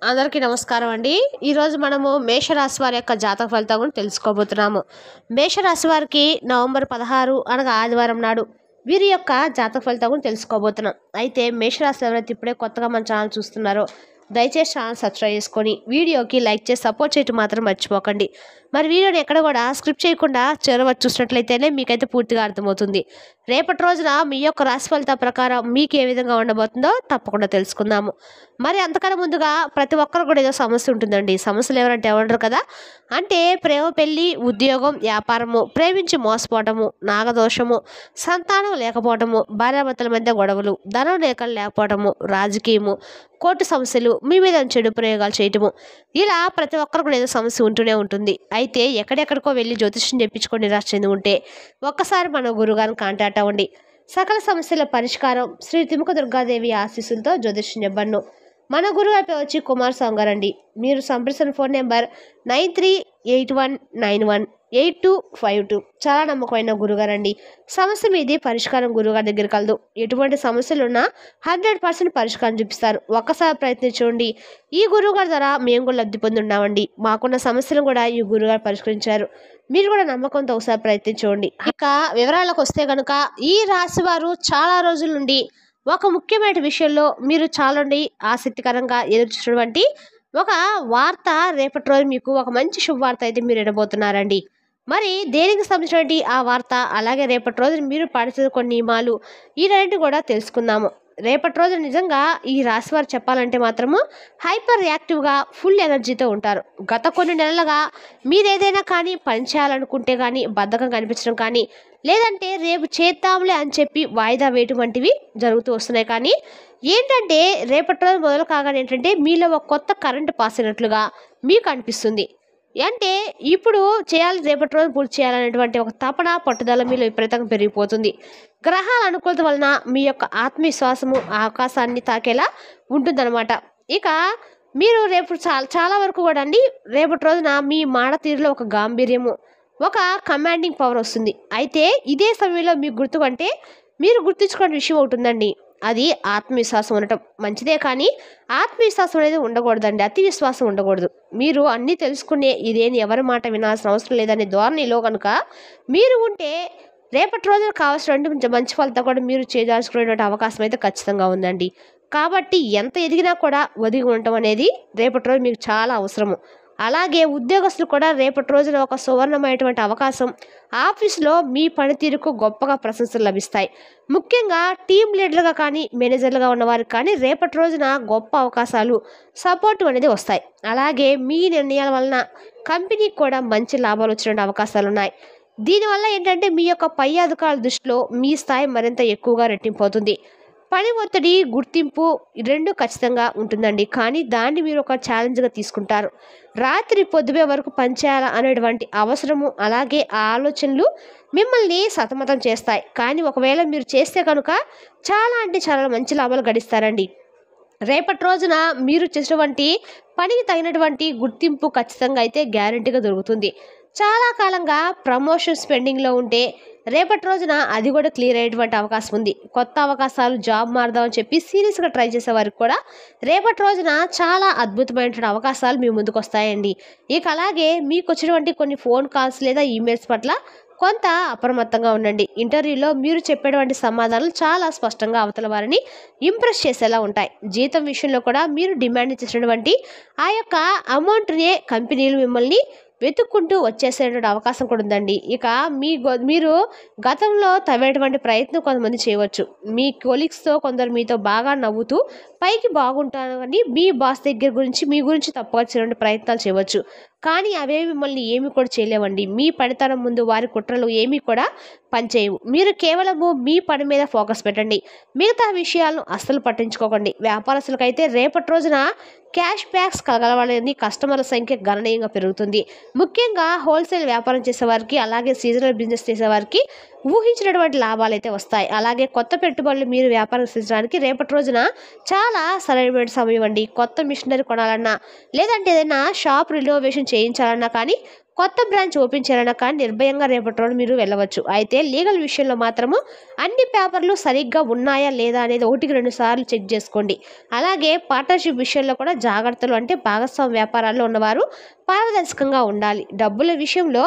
అందరికీ నమస్కారం అండి. ఈరోజు మనము మేషరాశి వారి యొక్క జాతక ఫలితం గురించి తెలుసుకోబోతున్నాము. మేషరాశి వారికి నవంబర్ 16 అనగా ఆదివారం నాడు వీరి యొక్క జాతక ఫలితం గురించి తెలుసుకోబోతున్నాం. అయితే మేషరాశి ఎవరైతే ఇప్పుడే కొత్తగా మన ఛానల్ చూస్తున్నారో దయచేసి ఛానల్ సబ్స్క్రైబ్ చేసుకొని వీడియోకి లైక్ చేసి సపోర్ట్ చేయడం మాత్రం మర్చిపోకండి. మరి వీడియోని ఎక్కడ కూడా స్క్రిప్ట్ చేయకుండా చివరి చూసినట్లయితేనే మీకైతే పూర్తిగా అర్థమవుతుంది. రేపటి రోజున మీ యొక్క రాశి ఫలితాల ప్రకారం మీకు ఏ విధంగా ఉండబోతుందో తప్పకుండా తెలుసుకుందాము. మరి అంతకన్నా ముందుగా ప్రతి ఒక్కరు కూడా ఏదో సమస్య ఉంటుందండి. సమస్యలు ఎవరంటే ఎవరు కదా, అంటే ప్రేమ, పెళ్లి, ఉద్యోగం, వ్యాపారము, ప్రేమించి మోసపోవటము, నాగదోషము, సంతానం లేకపోవటము, భార్యాభర్తల మధ్య గొడవలు, ధనం లేకపోవటము, రాజకీయము, కోర్టు సమస్యలు, మీ మీద చెడు ప్రయోగాలు చేయటము, ఇలా ప్రతి ఒక్కరు కూడా ఏదో సమస్య ఉంటూనే ఉంటుంది. అయితే ఎక్కడెక్కడికో వెళ్ళి జ్యోతిష్యం చెప్పించుకొని నిరాశ చెంది ఉంటే ఒక్కసారి మన గురుగారిని కాంటాక్ట్ అవ్వండి. సకల సమస్యల పరిష్కారం శ్రీ తిముక దుర్గాదేవి ఆశీస్సులతో జ్యోతిష్యం చెప్పను. మన గురుగారి వచ్చి కుమారస్వామి గారండి. మీరు సంప్రదించిన ఫోన్ నెంబర్ 9381918252. చాలా నమ్మకమైన గురుగారండి. సమస్య మీది పరిష్కారం గురుగారి దగ్గర కలదు. ఎటువంటి సమస్యలున్నా 100% పరిష్కారం చూపిస్తారు. ఒక్కసారి ప్రయత్నించండి. ఈ గురువుగారి ద్వారా మేము కూడా లబ్ధి పొంది ఉన్నామండి. మాకున్న సమస్యలను కూడా ఈ గురుగారు పరిష్కరించారు. మీరు కూడా నమ్మకంతో ఒకసారి ప్రయత్నించండి. ఇక వివరాలకు వస్తే కనుక ఈ రాశి వారు చాలా రోజుల నుండి ఒక ముఖ్యమైన విషయంలో మీరు చాలా ఆసక్తికరంగా ఎదుర్చున్నటువంటి ఒక వార్త రేపటి రోజు మీకు ఒక మంచి శుభవార్త అయితే మీరు వినబోతున్నారండి. మరి దేనికి సంబంధించినటువంటి ఆ వార్త, అలాగే రేపటి రోజు మీరు పాటించిన కొన్ని నియమాలు ఈ రెండింటిని కూడా తెలుసుకుందాము. రేపటి రోజు నిజంగా ఈ రాశి వారు చెప్పాలంటే మాత్రము హైపర్ యాక్టివ్గా ఫుల్ ఎనర్జీతో ఉంటారు. గత కొన్ని నెలలుగా మీరు ఏదైనా కానీ పని చేయాలనుకుంటే కానీ బద్ధకం కనిపించడం కానీ, లేదంటే రేపు చేద్దాంలే అని చెప్పి వాయిదా వేయటం వంటివి జరుగుతూ వస్తున్నాయి. కానీ ఏంటంటే రేపటి రోజు మొదలు కాగానే ఏంటంటే మీలో ఒక కొత్త కరెంట్ పాస్ అయినట్లుగా మీకు అనిపిస్తుంది. అంటే ఇప్పుడు చేయాలి, రేపటి రోజు పూర్తి చేయాలనేటువంటి ఒక తపన, పట్టుదల మీలో విపరీతంగా పెరిగిపోతుంది. గ్రహాల అనుకూలత వలన మీ యొక్క ఆత్మవిశ్వాసము ఆకాశాన్ని తాకేలా ఉంటుందన్నమాట. ఇక మీరు రేపు చాలా వరకు కూడా అండి రేపటి రోజున మీ మాట తీరులో ఒక గాంభీర్యము, ఒక కమాండింగ్ పవర్ వస్తుంది. అయితే ఇదే సమయంలో మీకు గుర్తుకంటే మీరు గుర్తుంచుకునే విషయం ఉంటుందండి. అది ఆత్మవిశ్వాసం ఉండటం మంచిదే, కానీ ఆత్మవిశ్వాసం అనేది ఉండకూడదండి. అతి విశ్వాసం ఉండకూడదు. మీరు అన్నీ తెలుసుకునే ఇదేని ఎవరి మాట వినాల్సిన అవసరం లేదనే ధోరణిలో కనుక మీరు ఉంటే రేపటి రోజున కావాల్సినటువంటి మంచి ఫలితం కూడా మీరు చేయాల్సుకునేటువంటి అవకాశం అయితే ఖచ్చితంగా ఉందండి. కాబట్టి ఎంత ఎదిగినా కూడా ఒదిగి ఉండటం అనేది రేపటి రోజు మీకు చాలా అవసరము. అలాగే ఉద్యోగస్తులు కూడా రేపటి రోజున ఒక సువర్ణమైనటువంటి అవకాశం, ఆఫీసులో మీ పనితీరుకు గొప్పగా ప్రశంసలు లభిస్తాయి. ముఖ్యంగా టీం లీడర్గా కానీ మేనేజర్లుగా ఉన్నవారికి కానీ రేపటి రోజున గొప్ప అవకాశాలు, సపోర్ట్ అనేది వస్తాయి. అలాగే మీ నిర్ణయాల వలన కంపెనీకి కూడా మంచి లాభాలు వచ్చే అవకాశాలు ఉన్నాయి. దీనివల్ల ఏంటంటే మీ యొక్క పై అధికారుల దృష్టిలో మీ స్థాయి మరింత ఎక్కువగా రెట్టింపు అవుతుంది. పని ఒత్తిడి, గుర్తింపు రెండు ఖచ్చితంగా ఉంటుందండి. కానీ దాన్ని మీరు ఒక ఛాలెంజ్గా తీసుకుంటారు. రాత్రి పొద్దువే వరకు పనిచేయాలా అనేటువంటి అవసరము, అలాగే ఆ ఆలోచనలు మిమ్మల్ని సతమతం చేస్తాయి. కానీ ఒకవేళ మీరు చేస్తే కనుక చాలా అంటే చాలా మంచి లాభాలు గడిస్తారండి. రేపటి రోజున మీరు చేసినటువంటి పనికి తగినటువంటి గుర్తింపు ఖచ్చితంగా అయితే గ్యారంటీగా దొరుకుతుంది. చాలా కాలంగా ప్రమోషన్ స్పెండింగ్లో ఉంటే రేపటి రోజున అది కూడా క్లియర్ అయ్యేటువంటి అవకాశం ఉంది. కొత్త అవకాశాలు, జాబ్ మారదామని చెప్పి సీరియస్గా ట్రై చేసే వారికి కూడా రేపటి రోజున చాలా అద్భుతమైనటువంటి అవకాశాలు మీ ముందుకు వస్తాయండి. ఇక అలాగే మీకు వచ్చినటువంటి కొన్ని ఫోన్ కాల్స్ లేదా ఈమెయిల్స్ పట్ల కొంత అప్రమత్తంగా ఉండండి. ఇంటర్వ్యూలో మీరు చెప్పేటువంటి సమాధానాలు చాలా స్పష్టంగా అవతల వారిని ఇంప్రెస్ చేసేలా ఉంటాయి. జీతం విషయంలో కూడా మీరు డిమాండ్ చేసినటువంటి ఆ యొక్క అమౌంట్నే కంపెనీలు మిమ్మల్ని వెతుక్కుంటూ వచ్చేసేటువంటి అవకాశం కూడా ఉందండి. ఇక మీరు గతంలో తవ్వేటువంటి ప్రయత్నం కొంతమంది చేయవచ్చు. మీ కొలీగ్స్తో కొందరు మీతో బాగా నవ్వుతూ పైకి బాగుంటానని మీ బాస్ మీ గురించి తప్పుగా చేయడానికి ప్రయత్నాలు చేయవచ్చు. కానీ అవే మిమ్మల్ని ఏమి కూడా చేయలేవండి. మీ పనితనం ముందు వారి కుట్రలు ఏమీ కూడా పనిచేయవు. మీరు కేవలము మీ పని మీద ఫోకస్ పెట్టండి. మిగతా విషయాలను అస్సలు పట్టించుకోకండి. వ్యాపారస్తులకైతే రేపటి రోజున క్యాష్ బ్యాక్స్ కలగలవాలని కస్టమర్ల సంఖ్య గణనీయంగా పెరుగుతుంది. ముఖ్యంగా హోల్సేల్ వ్యాపారం చేసేవారికి, అలాగే సీజనల్ బిజినెస్ చేసేవారికి ఊహించినటువంటి లాభాలు అయితే వస్తాయి. అలాగే కొత్త పెట్టుబడులు మీరు వ్యాపారం చేసడానికి రేపటి రోజున చాలా సరైన సమయం అండి. కొత్త మిషనరీ కొనాలన్నా, లేదంటే ఏదైనా షాప్ రినోవేషన్ చేయించాలన్నా కానీ కొత్త బ్రాంచ్ ఓపెన్ చేయాలన్నా కానీ నిర్భయంగా రేపటి రోజు మీరు వెళ్ళవచ్చు. అయితే లీగల్ విషయంలో మాత్రము అన్ని పేపర్లు సరిగ్గా ఉన్నాయా లేదా అనేది 1-2 సార్లు చెక్ చేసుకోండి. అలాగే పార్ట్నర్షిప్ విషయంలో కూడా జాగ్రత్తలు, అంటే భాగస్వామ్య వ్యాపారాల్లో ఉన్నవారు పారదర్శకంగా ఉండాలి. డబ్బుల విషయంలో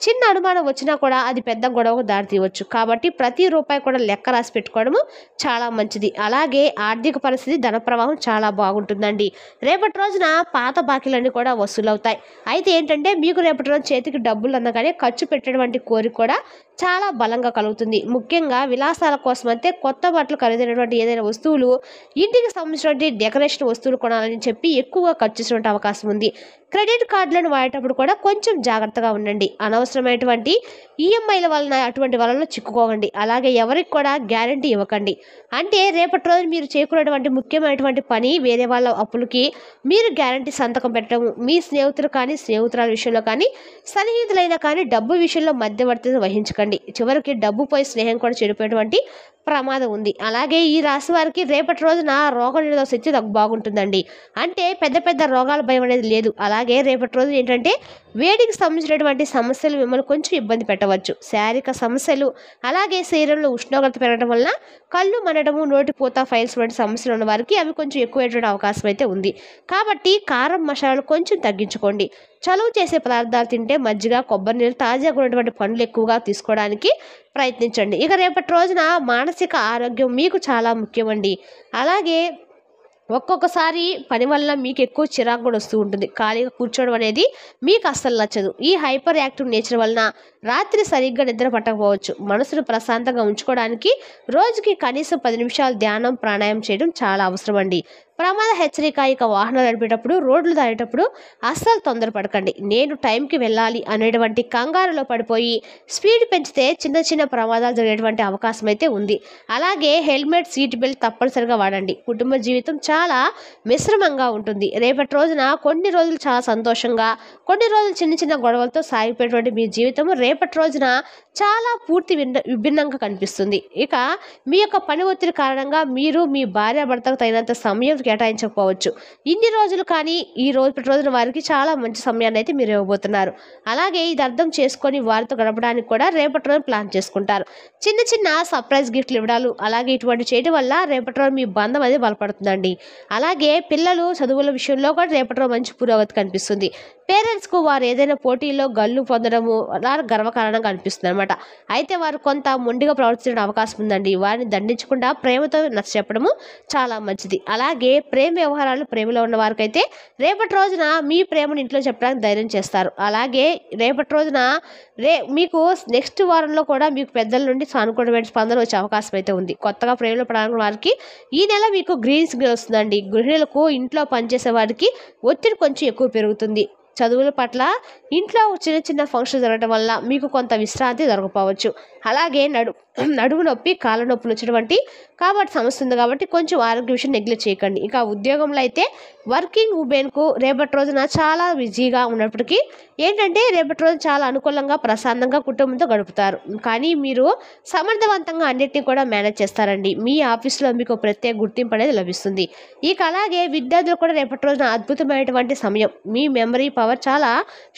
చిన్న అనుమానం వచ్చినా కూడా అది పెద్ద గొడవకు దారితీయవచ్చు. కాబట్టి ప్రతి రూపాయి కూడా లెక్క రాసి పెట్టుకోవడము చాలా మంచిది. అలాగే ఆర్థిక పరిస్థితి, ధన ప్రవాహం చాలా బాగుంటుందండి. రేపటి రోజున పాత బాకీలన్నీ కూడా వసూలవుతాయి. అయితే ఏంటంటే మీకు రేపటి రోజు చేతికి డబ్బులు అందగానే ఖర్చు పెట్టేటువంటి కోరిక కూడా చాలా బలంగా కలుగుతుంది. ముఖ్యంగా విలాసాల కోసం అయితే కొత్త బట్టలు, ఖరీదైనటువంటి ఏదైనా వస్తువులు, ఇంటికి సంబంధించినటువంటి డెకరేషన్ వస్తువులు కొనాలని చెప్పి ఎక్కువగా ఖర్చు చేసే అవకాశం ఉంది. క్రెడిట్ కార్డులను వాడేటప్పుడు కూడా కొంచెం జాగ్రత్తగా ఉండండి. అనవసరమైనటువంటి ఈఎంఐల వలన అటువంటి వలన చిక్కుకోకండి. అలాగే ఎవరికి కూడా గ్యారంటీ ఇవ్వకండి. అంటే రేపటి రోజు మీరు చేకున్నటువంటి ముఖ్యమైనటువంటి పని వేరే వాళ్ళ అప్పులకి మీరు గ్యారంటీ సంతకం పెట్టడం, మీ స్నేహితులు కానీ స్నేహితురాల విషయంలో కానీ సన్నిహితులైనా కానీ డబ్బు విషయంలో మధ్యవర్తిని వహించకండి. చివరికి డబ్బు పోయి స్నేహం కూడా చెడిపోయేటువంటి ప్రమాదం ఉంది. అలాగే ఈ రాశి వారికి రేపటి రోజున రోగ నిరోధక శక్తి బాగుంటుందండి. అంటే పెద్ద పెద్ద రోగాల భయం అనేది లేదు. అలాగే రేపటి రోజు ఏంటంటే వేడికి సంబంధించినటువంటి సమస్యలు మిమ్మల్ని కొంచెం ఇబ్బంది పెట్టవచ్చు. శారీరక సమస్యలు, అలాగే శరీరంలో ఉష్ణోగ్రత పెరగడం వలన కళ్ళు మనడము, నోటిపూత, ఫైల్స్ వంటి సమస్యలు ఉన్న వారికి అవి కొంచెం ఎక్కువైనటువంటి అవకాశం అయితే ఉంది. కాబట్టి కారం, మసాలాలు కొంచెం తగ్గించుకోండి. చలువ చేసే పదార్థాలు తింటే మజ్జిగ, కొబ్బరి నీళ్ళు, తాజాగా ఉన్నటువంటి పండ్లు ఎక్కువగా తీసుకోవడానికి ప్రయత్నించండి. ఇక రేపటి రోజున మానసిక ఆరోగ్యం మీకు చాలా ముఖ్యమండి. అలాగే ఒక్కొక్కసారి పని వల్ల మీకు ఎక్కువ చిరాకు కూడా వస్తూ ఉంటుంది. ఖాళీగా కూర్చోవడం అనేది మీకు అస్సలు నచ్చదు. ఈ హైపర్ యాక్టివ్ నేచర్ వలన రాత్రి సరిగ్గా నిద్ర పట్టకపోవచ్చు. మనసును ప్రశాంతంగా ఉంచుకోవడానికి రోజుకి కనీసం 10 నిమిషాలు ధ్యానం, ప్రాణాయామం చేయడం చాలా అవసరం అండి. ప్రమాద హెచ్చరిక, ఇక వాహనాలు నడిపేటప్పుడు, రోడ్లు దాటేటప్పుడు అస్సలు తొందరపడకండి. నేను టైంకి వెళ్ళాలి అనేటువంటి కంగారులో పడిపోయి స్పీడ్ పెంచితే చిన్న చిన్న ప్రమాదాలు జరిగేటువంటి అవకాశం అయితే ఉంది. అలాగే హెల్మెట్, సీట్ బెల్ట్ తప్పనిసరిగా వాడండి. కుటుంబ జీవితం చాలా మిశ్రమంగా ఉంటుంది. రేపటి రోజున కొన్ని రోజులు చాలా సంతోషంగా, కొన్ని రోజులు చిన్న చిన్న గొడవలతో సాగిపోయేటువంటి మీ జీవితము రేపటి రోజున చాలా పూర్తి విభిన్నంగా కనిపిస్తుంది. ఇక మీ యొక్క పని ఒత్తిడి కారణంగా మీరు మీ భార్యాభర్తకు తగినంత సమయం కేటాయించకపోవచ్చు. ఇన్ని రోజులు కానీ ఈ రోజున వారికి చాలా మంచి సమయాన్ని అయితే మీరు ఇవ్వబోతున్నారు. అలాగే ఇది అర్థం చేసుకొని వారితో గడపడానికి కూడా రేపటి రోజు ప్లాన్ చేసుకుంటారు. చిన్న చిన్న సర్ప్రైజ్ గిఫ్ట్లు ఇవ్వడాలు, అలాగే ఇటువంటి చేయడం వల్ల రేపటి రోజు మీ బంధం అనేది బలపడుతుందండి. అలాగే పిల్లలు చదువుల విషయంలో కూడా రేపటి రోజు మంచి పురోగతి కనిపిస్తుంది. పేరెంట్స్కు వారు ఏదైనా పోటీల్లో గల్లు పొందడము అలా గర్వకారణంగా అనిపిస్తుంది అనమాట. అయితే వారు కొంత మొండిగా ప్రవర్తించడం అవకాశం ఉందండి. వారిని దండించకుండా ప్రేమతో నచ్చ చెప్పడము చాలా మంచిది. అలాగే ప్రేమ వ్యవహారాలు, ప్రేమలో ఉన్న వారికైతే రేపటి రోజున మీ ప్రేమను ఇంట్లో చెప్పడానికి ధైర్యం చేస్తారు. అలాగే రేపటి రోజున మీకు నెక్స్ట్ వారంలో కూడా మీకు పెద్దల నుండి సానుకూలమైన స్పందన వచ్చే అవకాశం అయితే ఉంది. కొత్తగా ప్రేమలో పడాలని వారికి ఈ నెల మీకు గ్రీన్ సిగ్నల్ వస్తుందండి. గృహిణులకు, ఇంట్లో పనిచేసే వారికి ఒత్తిడి కొంచెం ఎక్కువ పెరుగుతుంది. చదువుల పట్ల ఇంట్లో చిన్న చిన్న ఫంక్షన్ జరగడం వల్ల మీకు కొంత విశ్రాంతి దొరకపోవచ్చు. అలాగే నడుము నొప్పి, కాళ్ళ నొప్పులు వచ్చినటువంటి కాబట్టి సమస్య ఉంది. కాబట్టి కొంచెం ఆరోగ్య విషయం నెగ్లెక్ట్ చేయకండి. ఇక ఉద్యోగంలో అయితే వర్కింగ్ ఉమెన్కు రేపటి రోజున చాలా బిజీగా ఉన్నప్పటికీ ఏంటంటే రేపటి రోజు చాలా అనుకూలంగా, ప్రశాంతంగా కుటుంబంతో గడుపుతారు. కానీ మీరు సమర్థవంతంగా అన్నిటిని కూడా మేనేజ్ చేస్తారండి. మీ ఆఫీస్లో మీకు ప్రత్యేక గుర్తింపు అనేది లభిస్తుంది. ఇక అలాగే విద్యార్థులు కూడా రేపటి రోజున అద్భుతమైనటువంటి సమయం. మీ మెమరీ పవర్ చాలా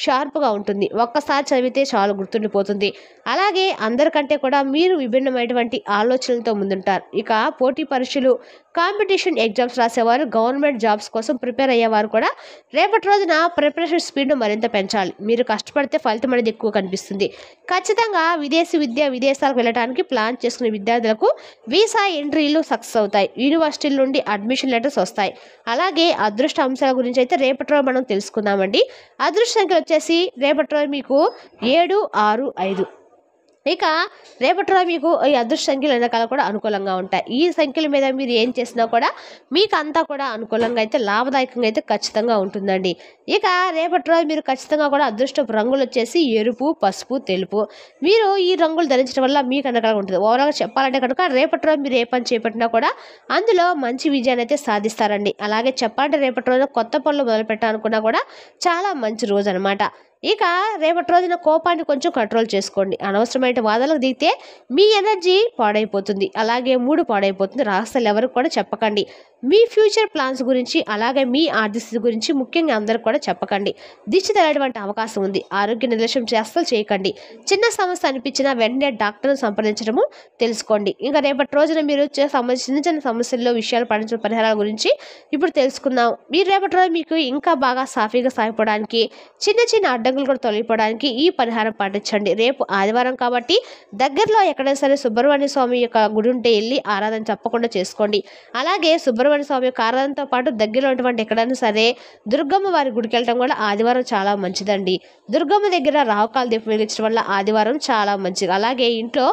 షార్ప్గా ఉంటుంది. ఒక్కసారి చదివితే చాలా గుర్తుండిపోతుంది. అలాగే అందరికంటే కూడా మీరు విభిన్నమైనటువంటి ఆలోచనలతో ముందుంటారు. ఇక పోటీ పరీక్షలు, కాంపిటీషన్ ఎగ్జామ్స్ రాసేవారు, గవర్నమెంట్ జాబ్స్ కోసం ప్రిపేర్ అయ్యేవారు కూడా రేపటి రోజున ప్రిపరేషన్ స్పీడ్ను మరింత పెంచాలి. మీరు కష్టపడితే ఫలితం అనేది ఎక్కువ కనిపిస్తుంది. ఖచ్చితంగా విదేశాలకు వెళ్ళడానికి ప్లాన్ చేసుకునే విద్యార్థులకు వీసా ఎంట్రీలు సక్సెస్ అవుతాయి. యూనివర్సిటీల నుండి అడ్మిషన్ లెటర్స్ వస్తాయి. అలాగే అదృష్ట అంశాల గురించి అయితే రేపటి రోజు మనం తెలుసుకుందామండి. అదృష్ట సంఖ్యలు వచ్చేసి రేపటి రోజు మీకు 7, 6, 5. ఇక రేపటి రోజు మీకు ఈ అదృష్ట సంఖ్యలు వెనకాల కూడా అనుకూలంగా ఉంటాయి. ఈ సంఖ్యల మీద మీరు ఏం చేసినా కూడా మీకు అంతా కూడా అనుకూలంగా అయితే, లాభదాయకంగా అయితే ఖచ్చితంగా ఉంటుందండి. ఇక రేపటి రోజు మీరు ఖచ్చితంగా కూడా అదృష్టపు రంగులు వచ్చేసి ఎరుపు, పసుపు, తెలుపు. మీరు ఈ రంగులు ధరించడం వల్ల మీకు అనుకూలంగా ఉంటుంది. ఓవరాల్గా చెప్పాలంటే కనుక రేపటి రోజు మీరు ఏ పని చేపట్టినా కూడా అందులో మంచి విజయాన్ని అయితే సాధిస్తారండి. అలాగే చెప్పాలంటే రేపటి రోజు కొత్త పనులు మొదలు పెట్టాలనుకున్నా కూడా చాలా మంచి రోజు అనమాట. ఇక రేపటి రోజున కోపాన్ని కొంచెం కంట్రోల్ చేసుకోండి. అనవసరమైన వాదనలకు దిగితే మీ ఎనర్జీ పాడైపోతుంది, అలాగే మూడు పాడైపోతుంది. రహస్యాలు ఎవరికి కూడా చెప్పకండి. మీ ఫ్యూచర్ ప్లాన్స్ గురించి, అలాగే మీ ఆర్థిక స్థితి గురించి ముఖ్యంగా అందరికి కూడా చెప్పకండి. దిష్టి తగలటువంటి అవకాశం ఉంది. ఆరోగ్య నిర్లక్ష్యం అస్సలు చేయకండి. చిన్న సమస్య అనిపించినా వెంటనే డాక్టర్ను సంప్రదించడము తెలుసుకోండి. ఇంకా రేపటి రోజున మీరు చిన్న చిన్న సమస్యల్లో విషయాలు పడించిన పరిహారాల గురించి ఇప్పుడు తెలుసుకుందాం. మీరు రేపటి రోజు మీకు ఇంకా బాగా సాఫీగా సాగిపోవడానికి, చిన్న చిన్న అడ్డంకులు కూడా తొలగిపోవడానికి ఈ పరిహారం పాటించండి. రేపు ఆదివారం కాబట్టి దగ్గరలో ఎక్కడైనా సరే సుబ్రహ్మణ్య స్వామి యొక్క గుడి ఉంటే వెళ్ళి ఆరాధన తప్పకుండా చేసుకోండి. అలాగే సుబ్రహ్మణ్య స్వామి యొక్క ఆరాధనతో పాటు దగ్గరలో ఉన్నటువంటి ఎక్కడైనా సరే దుర్గమ్మ వారి గుడికి వెళ్ళడం కూడా ఆదివారం చాలా మంచిదండి. దుర్గమ్మ దగ్గర రాహుకాల దీపం వెలిగించడం వల్ల ఆదివారం చాలా మంచిది. అలాగే ఇంట్లో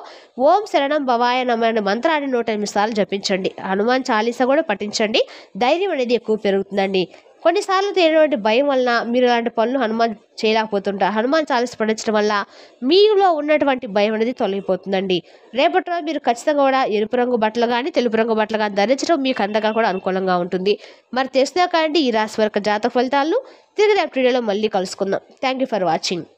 ఓం శరణం భవాయ నమః అనే మంత్రాన్ని 108 సార్లు జపించండి. హనుమాన్ చాలీసా కూడా పఠించండి. ధైర్యం అనేది ఎక్కువ పెరుగుతుందండి. కొన్నిసార్లు తెలియనటువంటి భయం వలన మీరు ఇలాంటి పనులు హనుమాన్ చేయలేకపోతుంటారు. హనుమాన్ చాలీస పఠించడం వల్ల మీలో ఉన్నటువంటి భయం అనేది తొలగిపోతుందండి. రేపటి రోజు మీరు ఖచ్చితంగా కూడా ఎరుపు రంగు బట్టలు కానీ, తెలుపు రంగు బట్టలు కానీ ధరించడం మీకు అందగా కూడా అనుకూలంగా ఉంటుంది. మరి తెలిసినా కానీ ఈ రాశి వరకు జాతక ఫలితాలను తిరిగి రేపటి వీడియోలో మళ్ళీ కలుసుకుందాం. Thank you for watching.